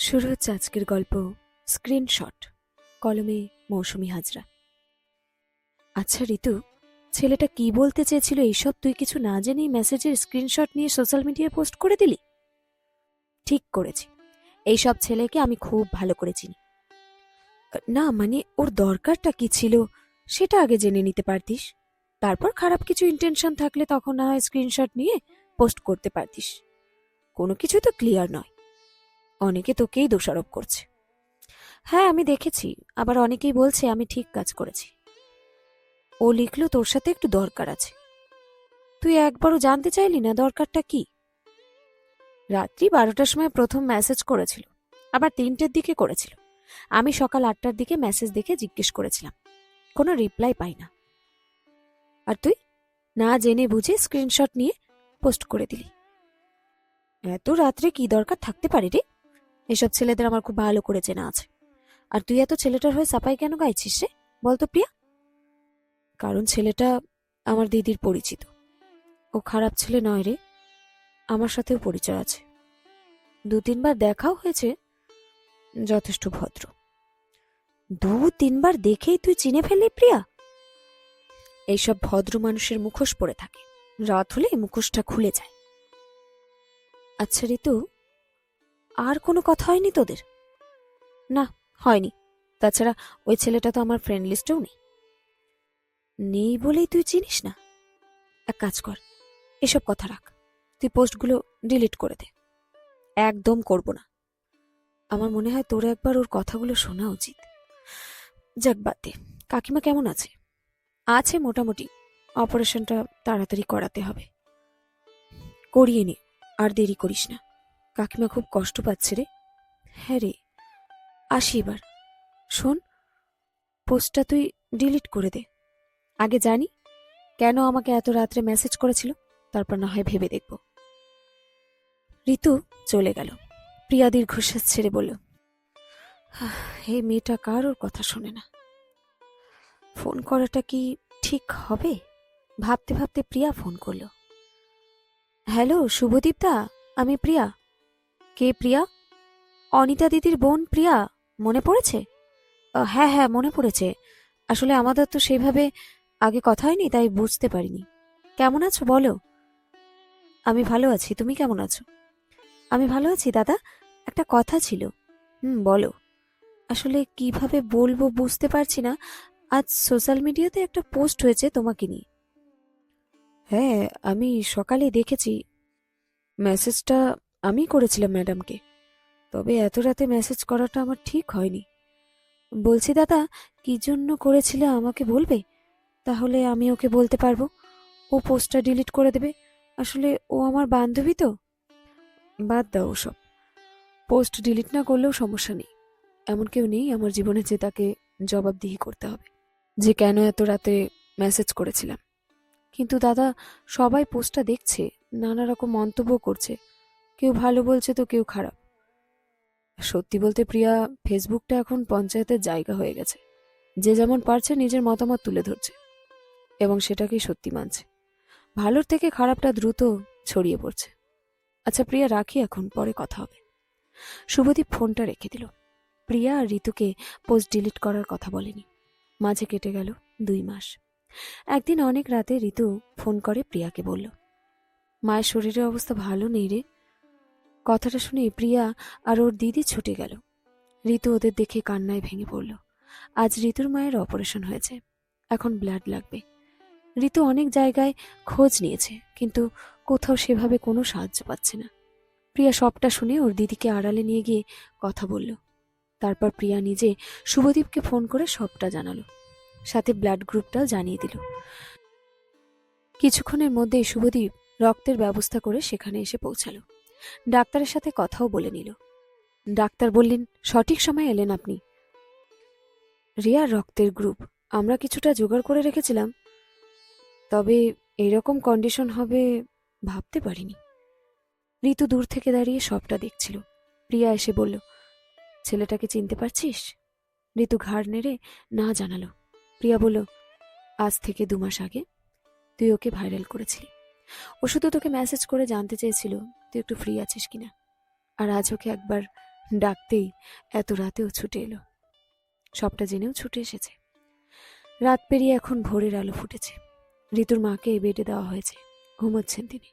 শুরু হচ্ছে আজকের গল্প স্ক্রিনশট। কলমে মৌসুমী হাজরা। আচ্ছা ঋতু, ছেলেটা কি বলতে চেয়েছিল এইসব তুই কিছু না জেনেই মেসেজের স্ক্রিনশট নিয়ে সোশ্যাল মিডিয়ায় পোস্ট করে দিলি? ঠিক করেছি, এইসব ছেলেকে আমি খুব ভালো করে চিনি। না মানে ওর দরকারটা কি ছিল সেটা আগে জেনে নিতে পারতিস, তারপর খারাপ কিছু ইন্টেনশন থাকলে তখন না হয় স্ক্রিনশট নিয়ে পোস্ট করতে পারতিস। কোনো কিছু তো ক্লিয়ার নয়, অনেকে তোকেই দোষারোপ করছে। হ্যাঁ আমি দেখেছি, আবার অনেকেই বলছে আমি ঠিক কাজ করেছি। ও লিখলো তোর সাথে একটু দরকার আছে, তুই একবারও জানতে চাইলি না দরকারটা কি? রাত্রি 12টার সময় প্রথম মেসেজ করেছিল, আবার 3টের দিকে করেছিল। আমি সকাল 8টার দিকে মেসেজ দেখে জিজ্ঞেস করেছিলাম, কোনো রিপ্লাই পাই না। আর তুই না জেনে বুঝে স্ক্রিনশট নিয়ে পোস্ট করে দিলি। এত রাত্রে কি দরকার থাকতে পারে রে? এসব ছেলেদের আমার খুব ভালো করে চেনা আছে। আর তুই এত ছেলেটার হয়ে সাফাই কেন গাইছিস রে, বলতো প্রিয়া? কারণ ছেলেটা আমার দিদির পরিচিত। ও খারাপ ছেলে নয় রে, আমার সাথেও পরিচয় আছে, 2-3বার দেখাও হয়েছে, যথেষ্ট ভদ্র। 2-3বার দেখেই তুই চিনে ফেললি প্রিয়া? এইসব ভদ্র মানুষের মুখোশ পরে থাকে, রাত হলে মুখোশটা খুলে যায়। আচ্ছা ঋতু, আর কোনো কথা হয়নি তোদের? না হয়নি, তাছাড়া ওই ছেলেটা তো আমার ফ্রেন্ড লিস্টেও নেই। নেই বলেই তুই চিনিস না? এক কাজ কর, এসব কথা রাখ, তুই পোস্টগুলো ডিলিট করে দে। একদম করব না, আমার মনে হয় তোর একবার ওর কথাগুলো শোনা উচিত। যাক বাদ দে, কাকিমা কেমন আছে? আছে মোটামুটি, অপারেশনটা তাড়াতাড়ি করাতে হবে। করিয়ে নে, আর দেরি করিস না, কাকিমা খুব কষ্ট পাচ্ছে রে। হ্যাঁ রে, আসি এবার। শোন, পোস্টটা তুই ডিলিট করে দে। আগে জানি কেন আমাকে এত রাত্রে মেসেজ করেছিল, তারপর না হয় ভেবে দেখব। ঋতু চলে গেল। প্রিয়া দীর্ঘশ্বাস ছেড়ে বলল, এই মেয়েটা কারোর কথা শোনে না। ফোন করাটা কি ঠিক হবে? ভাবতে ভাবতে প্রিয়া ফোন করল। হ্যালো শুভদীপ দা, আমি প্রিয়া। কে প্রিয়া? অনিতা দিদির বোন প্রিয়া, মনে পড়েছে? হ্যাঁ হ্যাঁ মনে পড়েছে, আসলে আমাদের তো সেভাবে আগে কথা হয়নি তাই বুঝতে পারিনি। কেমন আছো বলো? আমি ভালো আছি, তুমি কেমন আছো? আমি ভালো আছি দাদা, একটা কথা ছিল। বলো। আসলে কিভাবে বলবো বুঝতে পারছি না। আজ সোশ্যাল মিডিয়াতে একটা পোস্ট হয়েছে তোমাকে নিয়ে। হ্যাঁ আমি সকালে দেখেছি, মেসেজটা আমি করেছিলাম ম্যাডামকে, তবে এত রাতে মেসেজ করাটা আমার ঠিক হয়নি। বলছি দাদা, কি জন্য করেছিলে আমাকে বলবে, তাহলে আমি ওকে বলতে পারবো, ও পোস্টটা ডিলিট করে দেবে। আসলে ও আমার বান্ধবী তো। বাদ দাও ওসব, পোস্ট ডিলিট না করলেও সমস্যা নেই, এমন কেউ নেই আমার জীবনে যে তাকে জবাবদিহি করতে হবে যে কেন এত রাতে মেসেজ করেছিলাম। কিন্তু দাদা, সবাই পোস্টটা দেখছে, নানা রকম মন্তব্য করছে, কেউ ভালো বলছে তো কেউ খারাপ। সত্যি বলতে প্রিয়া, ফেসবুকটা এখন পঞ্চায়েতের জায়গা হয়ে গেছে, যে যেমন পারছে নিজের মতামত তুলে ধরছে এবং সেটাকেই সত্যি মানছে। ভালোর থেকে খারাপটা দ্রুত ছড়িয়ে পড়ছে। আচ্ছা প্রিয়া রাখি এখন, পরে কথা হবে। শুভদীপ ফোনটা রেখে দিল। প্রিয়া আর ঋতুকে পোস্ট ডিলিট করার কথা বলেনি। মাঝে কেটে গেল 2 মাস। একদিন অনেক রাতে ঋতু ফোন করে প্রিয়াকে বলল, মায়ের শরীরের অবস্থা ভালো নেই রে। কথাটা শুনে প্রিয়া আর ওর দিদি ছুটে গেল। ঋতু ওদের দেখে কান্নায় ভেঙে পড়ল। আজ ঋতুর মায়ের অপারেশন হয়েছে, এখন ব্লাড লাগবে। ঋতু অনেক জায়গায় খোঁজ নিয়েছে, কিন্তু কোথাও সেভাবে কোনো সাহায্য পাচ্ছে না। প্রিয়া সবটা শুনে ওর দিদিকে আড়ালে নিয়ে গিয়ে কথা বলল। তারপর প্রিয়া নিজে শুভদীপকে ফোন করে সবটা জানালো, সাথে ব্লাড গ্রুপটাও জানিয়ে দিল। কিছুক্ষণের মধ্যেই শুভদীপ রক্তের ব্যবস্থা করে সেখানে এসে পৌঁছালো। ডাক্তারের সাথে কথাও বলে নিল। ডাক্তার বললেন, সঠিক সময় এলেন আপনি। রিয়ার রক্তের গ্রুপ আমরা কিছুটা জোগাড় করে রেখেছিলাম, তবে এরকম কন্ডিশন হবে ভাবতে পারিনি। ঋতু দূর থেকে দাঁড়িয়ে সবটা দেখছিল। প্রিয়া এসে বলল, ছেলেটাকে চিনতে পারছিস? ঋতু ঘাড় নেড়ে না জানালো। প্রিয়া বলল, আজ থেকে 2 মাস আগে তুই ওকে ভাইরাল করেছিলি। ও শুধু তোকে মেসেজ করে জানতে চেয়েছিল তুই একটু ফ্রি আছিস কিনা, আর আজ ওকে একবার ডাকতেই এত রাতেও ছুটে এলো, সবটা জেনেও ছুটে এসেছে। রাত পেরিয়ে এখন ভোরের আলো ফুটেছে। ঋতুর মাকে বেডে দেওয়া হয়েছে, ঘুমোচ্ছেন তিনি।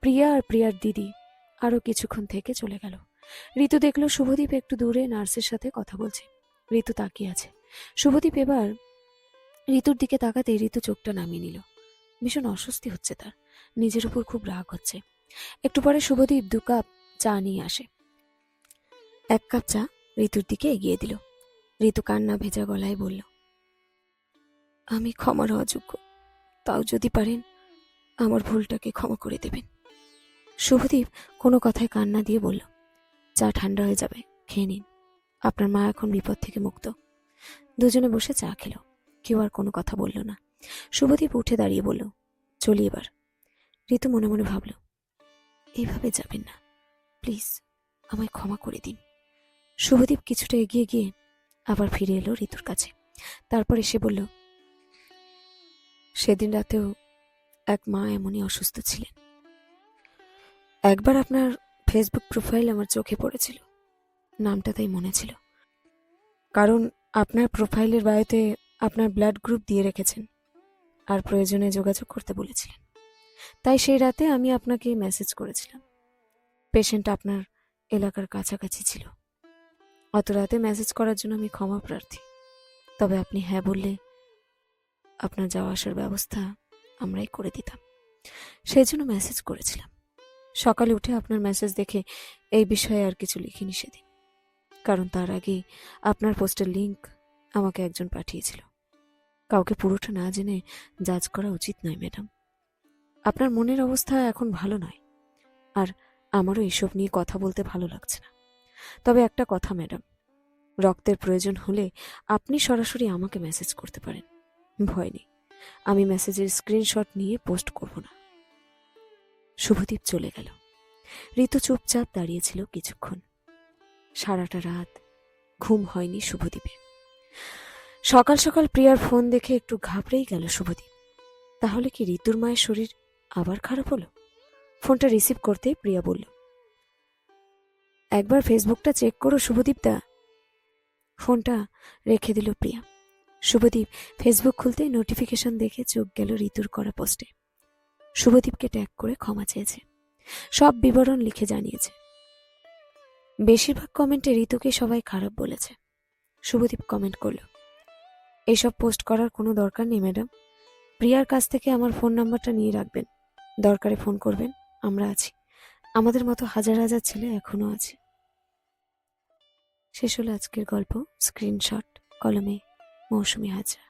প্রিয়া আর প্রিয়ার দিদি আরো কিছুক্ষণ থেকে চলে গেল। ঋতু দেখলো শুভদীপ একটু দূরে নার্সের সাথে কথা বলছে। ঋতু তাকিয়ে আছে। শুভদীপ এবার ঋতুর দিকে তাকাতে ঋতু চোখটা নামিয়ে নিল। ভীষণ অস্বস্তি হচ্ছে তার, নিজের উপর খুব রাগ হচ্ছে। একটু পরে শুভদীপ 2 কাপ চা নিয়ে আসে। 1 কাপ চা ঋতুর দিকে এগিয়ে দিল। ঋতু কান্না ভেজা গলায় বলল, আমি ক্ষমার অযোগ্য, তাও যদি পারেন আমার ভুলটাকে ক্ষমা করে দেবেন। শুভদীপ কোনো কথায় কান্না দিয়ে বলল, চা ঠান্ডা হয়ে যাবে, খেয়ে নিন, আপনার মা এখন বিপদ থেকে মুক্ত। দুজনে বসে চা খেলো। কেউ আর কোনো কথা বলল না। শুভদীপ উঠে দাঁড়িয়ে বলল, চলি এবার। ঋতু মনে মনে ভাবল, এইভাবে যাবেন না, প্লিজ আমায় ক্ষমা করে দিন। শুভদীপ কিছুটা এগিয়ে গিয়ে আবার ফিরে এলো ঋতুর কাছে। তারপর এসে বলল, সেদিন রাতেও এক মা এমনই অসুস্থ ছিলেন। একবার আপনার ফেসবুক প্রোফাইল আমার চোখে পড়েছিল, নামটা তাই মনে ছিল, কারণ আপনার প্রোফাইলের বায়োতে আপনার ব্লাড গ্রুপ দিয়ে রেখেছেন আর প্রয়োজনে যোগাযোগ করতে বলেছিলেন। তাই সেই রাতে আমি আপনাকে মেসেজ করেছিলাম। পেশেন্ট আপনার এলাকার কাছাকাছি ছিল। অত রাতে মেসেজ করার জন্য আমি ক্ষমা প্রার্থী, তবে আপনি হ্যাঁ বললে আপনার যাওয়া আসার ব্যবস্থা আমরাই করে দিতাম। সেই জন্য মেসেজ করেছিলাম। সকালে উঠে আপনার মেসেজ দেখে এই বিষয়ে আর কিছু লিখিনি সেদিন, কারণ তার আগে আপনার পোস্টের লিংক আমাকে একজন পাঠিয়েছিল। কাউকে পুরোটা না জেনে জাজ করা উচিত নয় ম্যাডাম। আপনার মনের অবস্থা এখন ভালো নয়, আর আমারও এসব নিয়ে কথা বলতে ভালো লাগছে না। তবে একটা কথা ম্যাডাম, রক্তের প্রয়োজন হলে আপনি সরাসরি আমাকে মেসেজ করতে পারেন, ভয় নেই। আমি মেসেজের স্ক্রিনশট নিয়ে পোস্ট করব না। শুভদীপ চলে গেল। ঋতু চুপচাপ দাঁড়িয়েছিল কিছুক্ষণ। সারাটা রাত ঘুম হয়নি শুভদীপের। সকাল সকাল প্রিয়ার ফোন দেখে একটু ঘাবড়েই গেল শুভদীপ। তাহলে কি ঋতুর মায়ের শরীর আবার খারাপ হলো? ফোনটা রিসিভ করতে প্রিয়া বলল, একবার ফেসবুকটা চেক করো শুভদীপ দা। ফোনটা রেখে দিল প্রিয়া। শুভদীপ ফেসবুক খুলতেই নোটিফিকেশন দেখে চোখ গেল ঋতুর করা পোস্টে। শুভদীপকে ট্যাগ করে ক্ষমা চেয়েছে, সব বিবরণ লিখে জানিয়েছে। বেশিরভাগ কমেন্টে ঋতুকে সবাই খারাপ বলেছে। শুভদীপ কমেন্ট করল, এইসব পোস্ট করার কোনো দরকার নেই ম্যাডাম। প্রিয়ার কাছ থেকে আমার ফোন নাম্বারটা নিয়ে রাখবেন, দরকারে ফোন করবেন, আমরা আছি। আমাদের মতো হাজার হাজার ছেলে এখনো আছে। শেষ হলো আজকের গল্প। স্ক্রিনশট, কলমে মৌসুমী হাজরা।